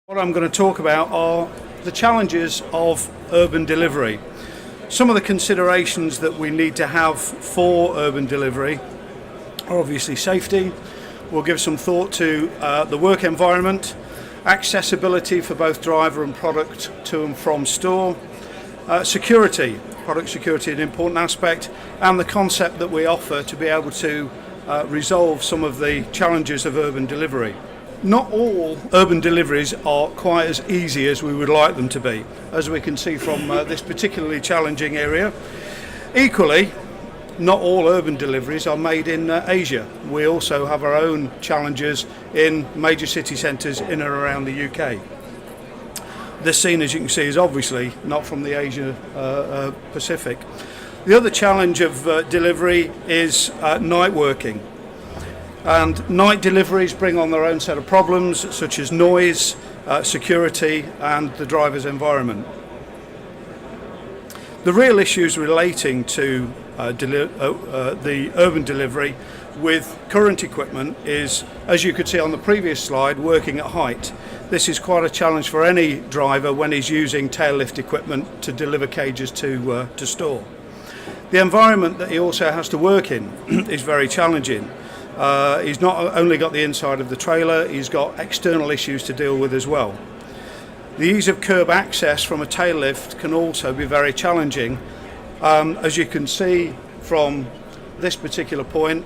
What I'm going to talk about are the challenges of urban delivery. Some of the considerations that we need to have for urban delivery are obviously safety. We'll give some thought to the work environment, accessibility for both driver and product to and from store, security, product security an important aspect, and the concept that we offer to be able to resolve some of the challenges of urban delivery. Not all urban deliveries are quite as easy as we would like them to be, as we can see from this particularly challenging area. Equally, not all urban deliveries are made in Asia. We also have our own challenges in major city centres in and around the UK. This scene, as you can see, is obviously not from the Asia Pacific. The other challenge of delivery is night working. And night deliveries bring on their own set of problems, such as noise, security, and the driver's environment. The real issues relating to the urban delivery with current equipment is, as you could see on the previous slide, working at height. This is quite a challenge for any driver when he's using tail lift equipment to deliver cages to store. The environment that he also has to work in is very challenging. He's not only got the inside of the trailer, he's got external issues to deal with as well. The ease of curb access from a tail lift can also be very challenging. As you can see from this particular point,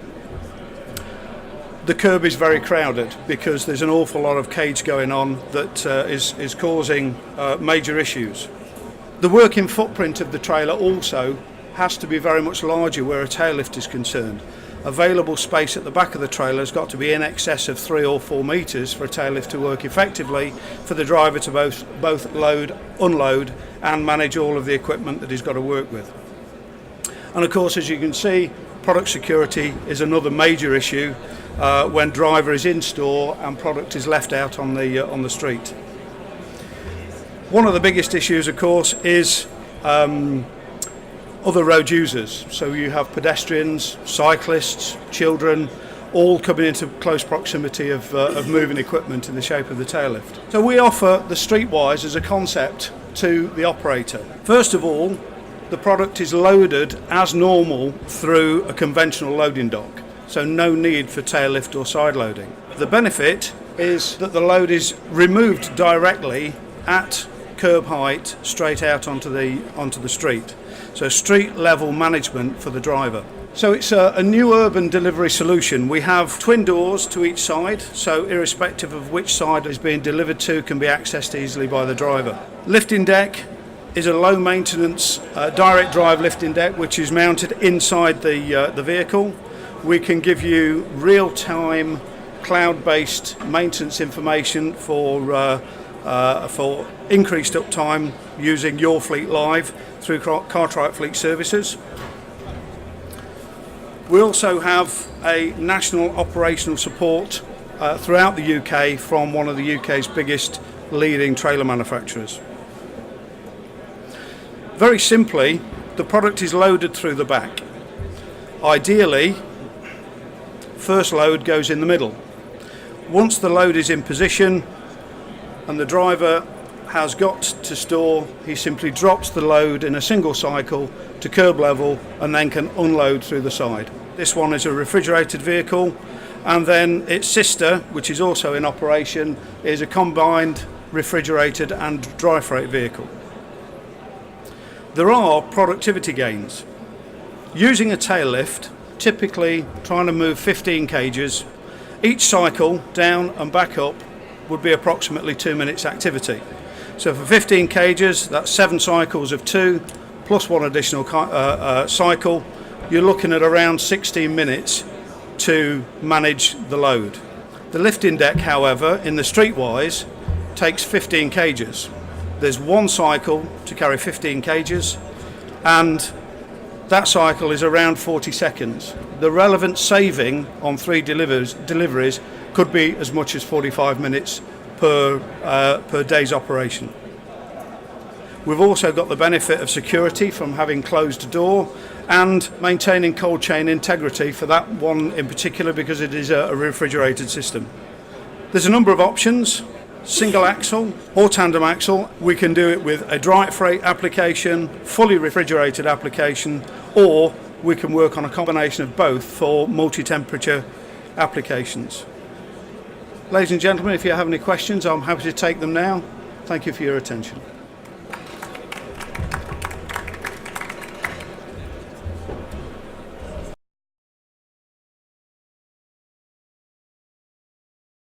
the curb is very crowded because there's an awful lot of cage going on that is causing major issues. The working footprint of the trailer also has to be very much larger where a tail lift is concerned. Available space at the back of the trailer has got to be in excess of 3 or 4 metres for a tail lift to work effectively, for the driver to both load, unload and manage all of the equipment that he's got to work with. And of course, as you can see, product security is another major issue when driver is in store and product is left out on the street. One of the biggest issues, of course, is other road users. So you have pedestrians, cyclists, children, all coming into close proximity of moving equipment in the shape of the tail lift. So we offer the Streetwise as a concept to the operator. First of all, the product is loaded as normal through a conventional loading dock, so no need for tail lift or side loading. The benefit is that the load is removed directly at curb height straight out onto the street. So street level management for the driver. So it's a new urban delivery solution. We have twin doors to each side, so irrespective of which side is being delivered to can be accessed easily by the driver. Lifting deck is a low maintenance direct drive lifting deck which is mounted inside the vehicle. We can give you real-time cloud-based maintenance information for increased uptime using Your Fleet Live through Cartwright Fleet Services. We also have a national operational support throughout the UK from one of the UK's biggest leading trailer manufacturers. Very simply, the product is loaded through the back. Ideally, first load goes in the middle. Once the load is in position and the driver has got to store, he simply drops the load in a single cycle to curb level and then can unload through the side. This one is a refrigerated vehicle, and then its sister, which is also in operation, is a combined refrigerated and dry freight vehicle. There are productivity gains. Using a tail lift, typically trying to move 15 cages, each cycle down and back up would be approximately 2 minutes activity. So for 15 cages, that's 7 cycles of 2 plus 1 additional cycle. You're looking at around 16 minutes to manage the load. The lifting deck, however, in the Streetwise takes 15 cages. There's 1 cycle to carry 15 cages, and that cycle is around 40 seconds. The relevant saving on 3 deliveries could be as much as 45 minutes per day's operation. We've also got the benefit of security from having closed a door and maintaining cold chain integrity for that one in particular because it is a refrigerated system. There's a number of options. single axle or tandem axle. We can do it with a dry freight application, fully refrigerated application, or we can work on a combination of both for multi-temperature applications. Ladies and gentlemen, if you have any questions, I'm happy to take them now. Thank you for your attention.